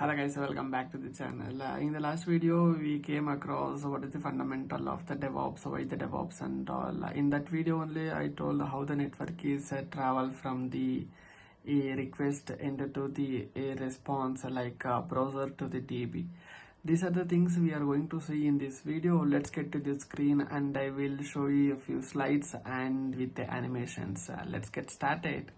Hello guys, welcome back to the channel. In the last video, we came across what is the fundamental of the DevOps, why the DevOps and all. In that video only, I told how the network is travel from the a request into the a response like browser to the DB. These are the things we are going to see in this video. Let's get to the screen and I will show you a few slides and with the animations. Let's get started.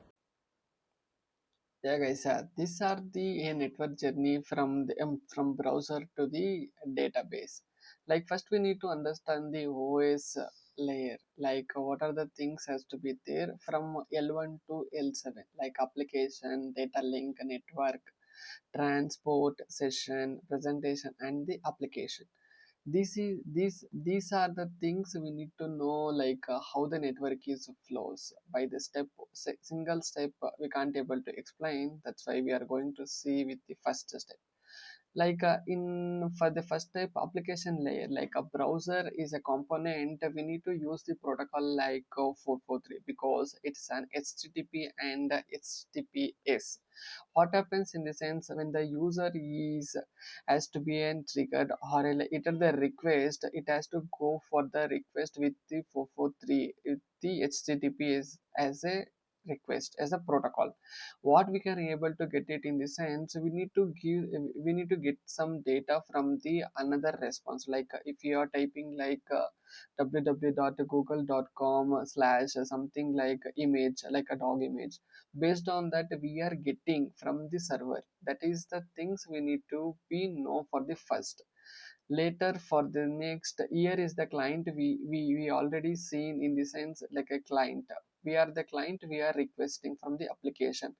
Yeah, guys, these are the network journey from the from browser to the database. Like first, we need to understand the OS layer. Like what are the things has to be there from L1 to L7, like application, data link, network, transport, session, presentation, and the application. These are the things we need to know, like how the network is flows by the single step. We can't able to explain, that's why we are going to see with the first step. Like in for the first type application layer, like a browser is a component, we need to use the protocol like 443 because it's an HTTP and HTTPS. What happens in the sense when the user is has to be triggered or either the request, it has to go for the request with the 443 with the HTTPS as a request as a protocol. What we can able to get it in the sense, we need to get some data from the another response, like if you are typing like www.google.com slash something like image, like a dog image, based on that we are getting from the server. That is the things we need to be know for the first. Later for the next year is the client, we already seen in the sense like a client, we are the client, we are requesting from the application.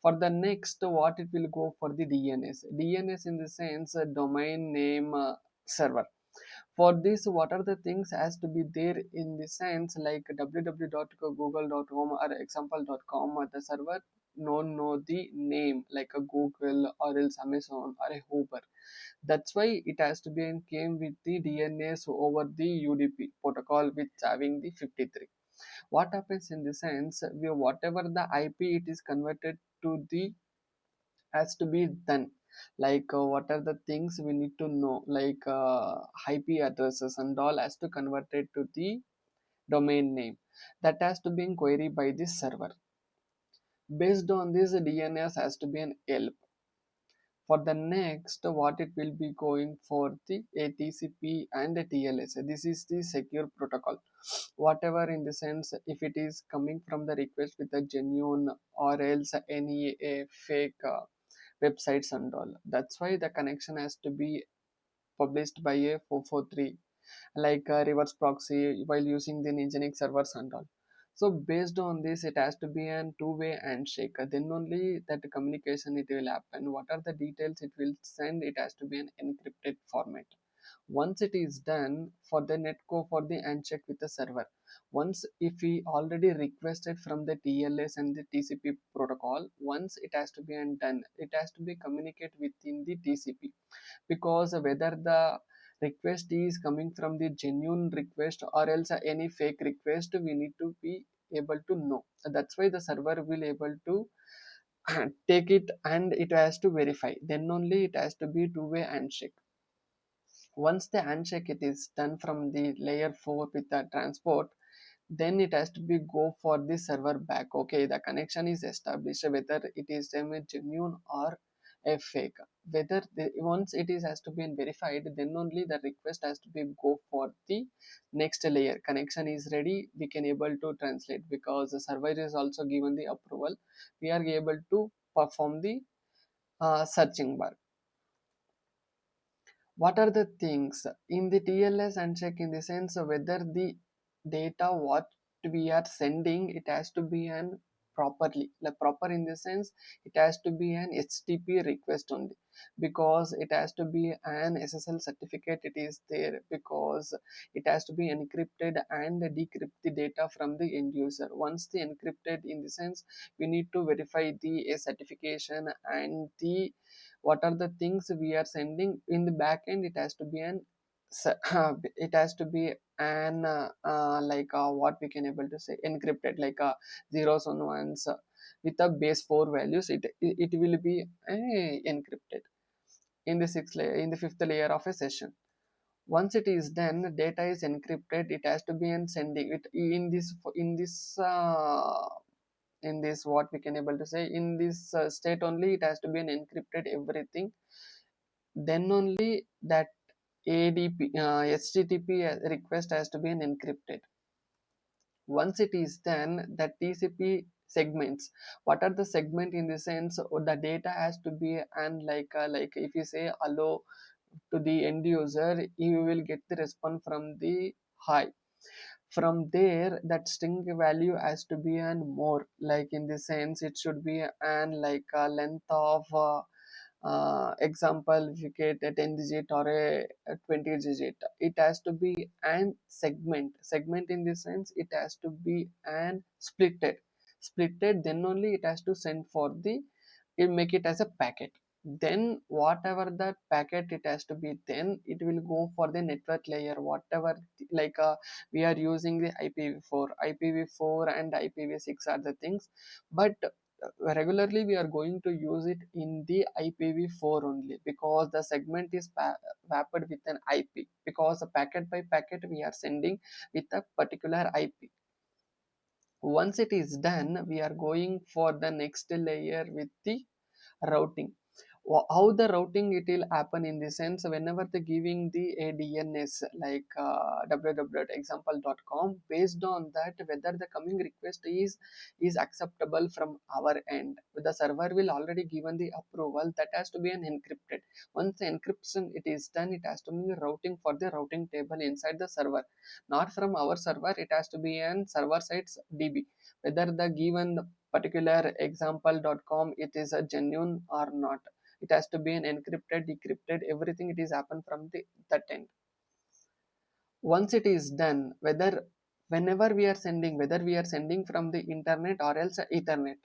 For the next, what it will go for the DNS in the sense domain name server. For this, what are the things has to be there in the sense like www.google.com or example.com, the server know the name like a Google or else Amazon or a Uber. That's why it has to be and came with the DNS over the UDP protocol with having the 53. What happens in the sense, whatever the IP it is converted to the has to be done, like what are the things we need to know, like IP addresses and all has to convert it to the domain name, that has to be in query by this server. Based on this, DNS has to be an help. For the next, what it will be going for the ATCP and the TLS. This is the secure protocol. Whatever in the sense, if it is coming from the request with a genuine or else any a fake websites and all. That's why the connection has to be published by a 443, like a reverse proxy while using the Nginx servers and all. So based on this, it has to be an two-way handshake. Then only that communication it will happen. What are the details it will send? It has to be an encrypted format. Once it is done, for the netco for the handshake with the server, once if we already requested from the TLS and the TCP protocol, once it has to be undone, it has to be communicate within the TCP, because whether the request is coming from the genuine request or else any fake request, we need to be able to know. That's why the server will able to take it and it has to verify, then only it has to be two-way handshake. Once the handshake it is done from the layer 4 with the transport, then it has to be go for the server back. Okay, the connection is established, whether it is a genuine or a fake. Whether once it is has to be verified, then only the request has to be go for the next layer. Connection is ready, we can able to translate, because the server is also given the approval, we are able to perform the searching bar. What are the things in the TLS handshake, in the sense of whether the data what we are sending, it has to be an properly, like proper in the sense it has to be an HTTP request only, because it has to be an SSL certificate it is there, because it has to be encrypted and decrypt the data from the end user. Once the encrypted in the sense, we need to verify the certification and the what are the things we are sending in the backend. It has to be an it has to be an like what we can able to say encrypted, like zeros and ones with a base 4 values, it will be encrypted. in the sixth layer, in the fifth layer of a session. Once it is done, data is encrypted. It has to be in sending it in this what we can able to say, in this state only it has to be an encrypted everything. Then only that ADP HTTP request has to be an encrypted. Once it is done, the TCP segments. What are the segment in the sense? The data has to be, and like if you say hello to the end user, you will get the response from the hi. From there, that string value has to be an more, like in the sense it should be an like a length of example, if you get a 10 digit or a 20 digit, it has to be an segment in the sense it has to be an splitted, then only it has to send for the, it make it as a packet. Then whatever that packet it has to be, then it will go for the network layer, whatever, like we are using the IPv4 and IPv6 are the things. But regularly we are going to use it in the IPv4 only, because the segment is wrapped with an IP, because a packet by packet we are sending with a particular IP. Once it is done, we are going for the next layer with the routing. How the routing it will happen in the sense, whenever they giving the a DNS like www.example.com, based on that whether the coming request is acceptable from our end, the server will already given the approval, that has to be an encrypted. Once the encryption it is done, it has to be routing for the routing table inside the server, not from our server, it has to be an server side's DB, whether the given particular example.com it is a genuine or not. It has to be an encrypted, decrypted, everything it is happen from the that end. Once it is done, whenever we are sending, whether we are sending from the internet or else ethernet,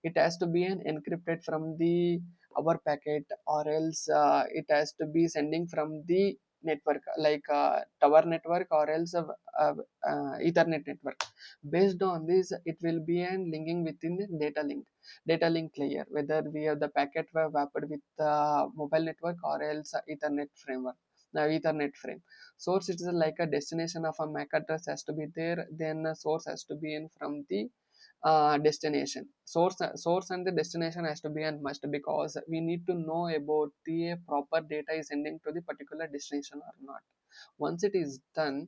it has to be an encrypted from the our packet, or else it has to be sending from the network, like tower network or else uh, ethernet network. Based on this, it will be an linking within the data link layer, whether we have the packet were wrapped with mobile network or else ethernet framework, now ethernet frame. Source it is like a destination of a MAC address has to be there, then a source has to be in from the destination. Source and the destination has to be and must, because we need to know about the proper data is sending to the particular destination or not. Once it is done,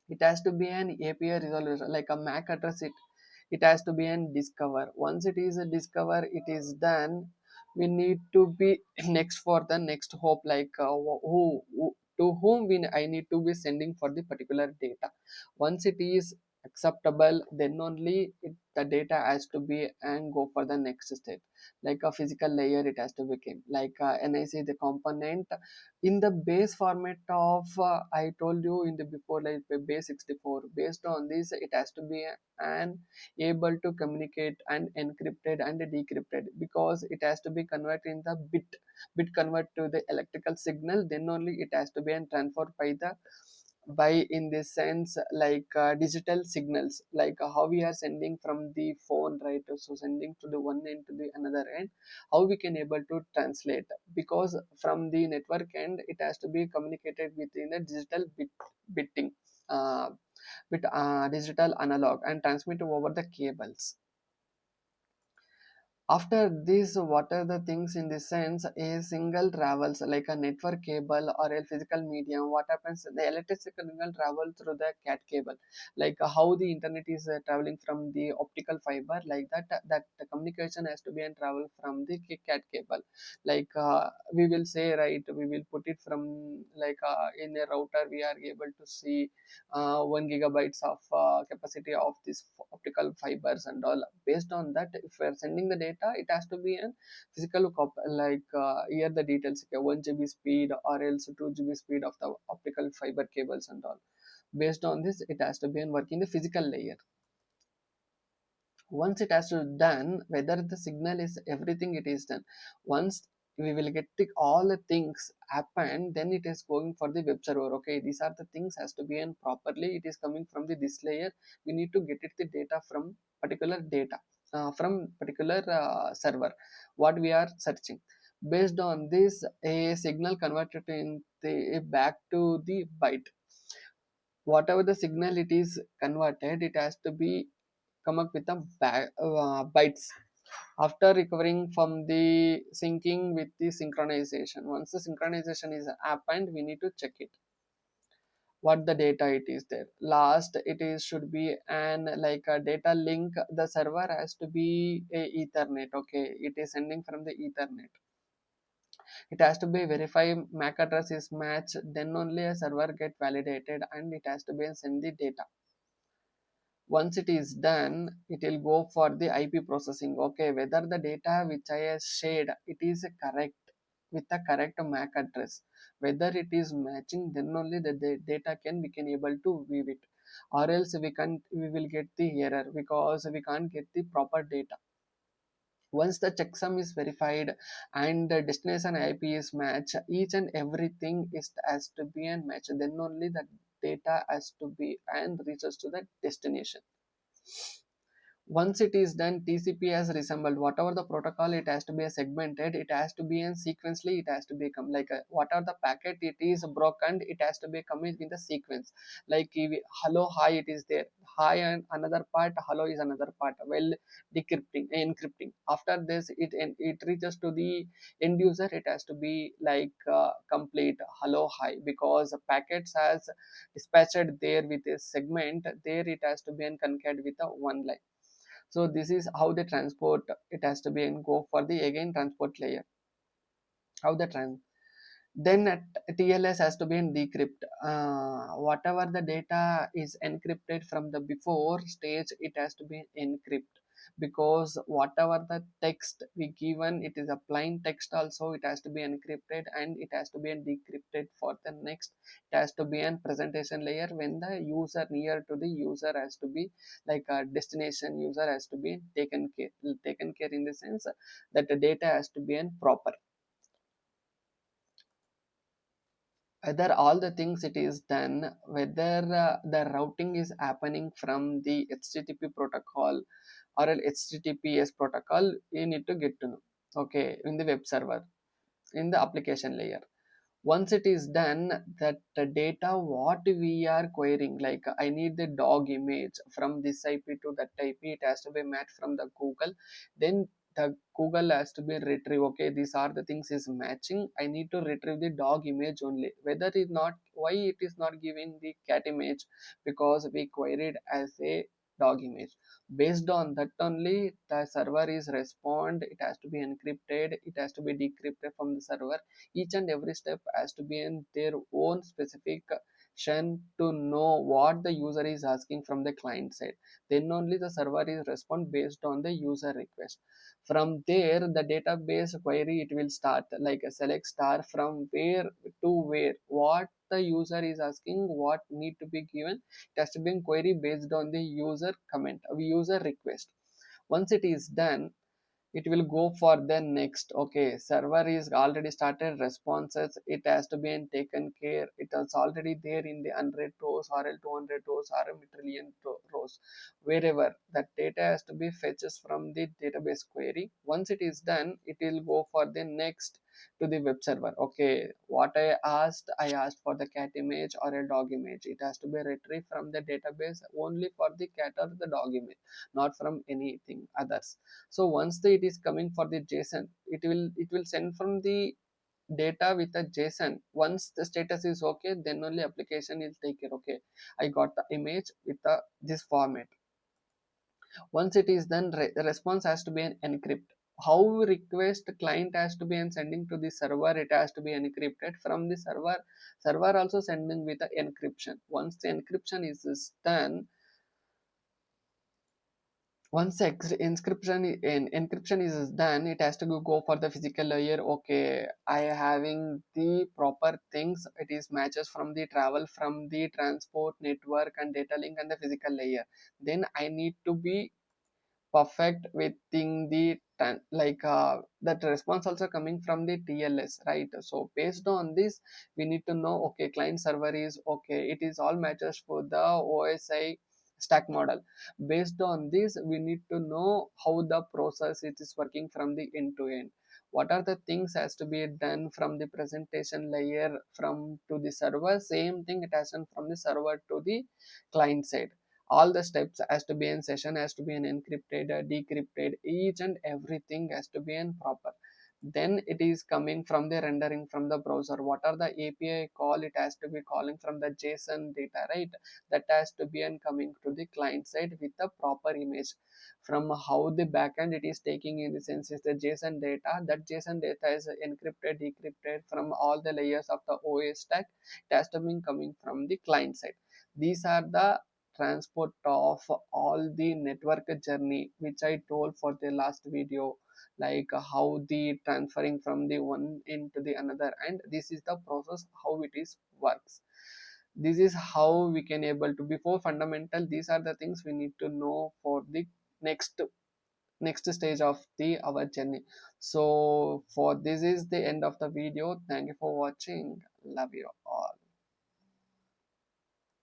it has to be an API resolution, like a MAC address. It has to be an discover. Once it is a discover, it is done. We need to be next for the next hope, like who to whom I need to be sending for the particular data. Once it is acceptable, then only the data has to be and go for the next step. Like a physical layer, it has to become like NIC the component in the base format of I told you in the before, like base 64. Based on this, it has to be an able to communicate and encrypted and decrypted, because it has to be converted in the bit convert to the electrical signal, then only it has to be and transferred by in this sense, like digital signals, like how we are sending from the phone, right? So sending to the one end to the another end, how we can able to translate, because from the network end it has to be communicated within a digital bitting, uh, with digital analog and transmit over the cables. After this, what are the things in this sense? A single travels like a network cable or a physical medium. What happens? The electric signal travel through the cat cable, like how the internet is traveling from the optical fiber, like that the communication has to be and travel from the cat cable. Like we will say, right, we will put it from like in a router we are able to see 1 gigabytes of capacity of this optical fibers and all. Based on that, if we are sending the data, it has to be a physical like here the details, okay, 1 GB speed or else 2 GB speed of the optical fiber cables and all. Based on this, it has to be in working the physical layer. Once it has to done, whether the signal is everything, it is done. Once we will get all the things happen, then it is going for the web server. Okay, these are the things has to be in properly, it is coming from the this layer. We need to get it the data from particular data, from particular server what we are searching. Based on this, a signal converted in the back to the byte. Whatever the signal it is converted, it has to be come up with a bytes after recovering from the syncing with the synchronization. Once the synchronization is happened, we need to check it what the data it is there. Last, it is should be an like a data link. The server has to be a ethernet. Okay, it is sending from the ethernet. It has to be verified MAC address is matched, then only a server get validated and it has to be send the data. Once it is done, it will go for the IP processing. Okay, whether the data which I have shared it is correct with the correct MAC address, whether it is matching, then only the data we can able to view it, or else we will get the error because we can't get the proper data. Once the checksum is verified and the destination IP is matched, each and everything is has to be and match. Then only the data has to be and reaches to the destination. Once it is done, TCP has resembled whatever the protocol, it has to be a segmented, it has to be in sequentially, it has to become like a, whatever the packet it is broken, it has to be coming in the sequence. Like hello hi it is there, hi and another part, hello is another part, well decrypting encrypting. After this it reaches to the end user, it has to be like complete hello hi, because packets has dispatched there with a segment, there it has to be concatenated with a one line. So this is how the transport it has to be and go for the again transport layer. How the trans then at TLS has to be in decrypt. Whatever the data is encrypted from the before stage, it has to be encrypt, because whatever the text we given, it is a plain text also, it has to be encrypted and it has to be decrypted for the next. It has to be an presentation layer when the user near to the user has to be like a destination user has to be taken care in the sense that the data has to be in proper, whether all the things it is done, whether the routing is happening from the HTTP protocol or an HTTPS protocol, you need to get to know. Okay, in the web server, in the application layer. Once it is done, that the data what we are querying, like I need the dog image from this IP to that IP, it has to be matched from the Google. Then the Google has to be retrieve. Okay, these are the things is matching, I need to retrieve the dog image only. Whether it not, why it is not giving the cat image, because we queried as a dog image. Based on that only the server is respond, it has to be encrypted, it has to be decrypted from the server. Each and every step has to be in their own specification to know what the user is asking from the client side. Then only the server is respond based on the user request. From there the database query it will start like a select star from where to where, what the user is asking, what need to be given. It has to be query based on the user comment, user request. Once it is done, it will go for the next. Okay, server is already started responses, it has to be taken care, it is already there in the 100 rows or 200 rows or a trillion rows, wherever that data has to be fetches from the database query. Once it is done, it will go for the next to the web server. Okay, what I asked for the cat image or a dog image, it has to be retrieved from the database only for the cat or the dog image, not from anything others. So once it is coming for the JSON, it will send from the data with a JSON. Once the status is okay, then only application will take care. Okay, I got the image with this format. Once it is done, the response has to be an encrypt. How request client has to be sending to the server, it has to be encrypted from the server also sending with the encryption. Once the encryption is done, once encryption is done, it has to go for the physical layer. Okay, I having the proper things, it is matches from the travel from the transport network and data link and the physical layer. Then I need to be perfect within the like that response also coming from the TLS, right? So based on this, we need to know, okay, client server is okay, it is all matches for the OSI stack model. Based on this, we need to know how the process it is working from the end to end. what are the things has to be done from the presentation layer from to the server, same thing it has done from the server to the client side. All the steps has to be in session, has to be in encrypted, decrypted, each and everything has to be in proper. Then it is coming from the rendering from the browser. What are the API call? It has to be calling from the JSON data, right? That has to be and coming to the client side with the proper image. From how the backend it is taking in the sense is the JSON data. That JSON data is encrypted, decrypted from all the layers of the OS stack. It has to be coming from the client side. These are the transport of all the network journey which I told for the last video, like how the transferring from the one end to the another, and this is the process how it is works. This is how we can able to, before fundamental, these are the things we need to know for the next next stage of the our journey. So for this is the end of the video. Thank you for watching. Love you all.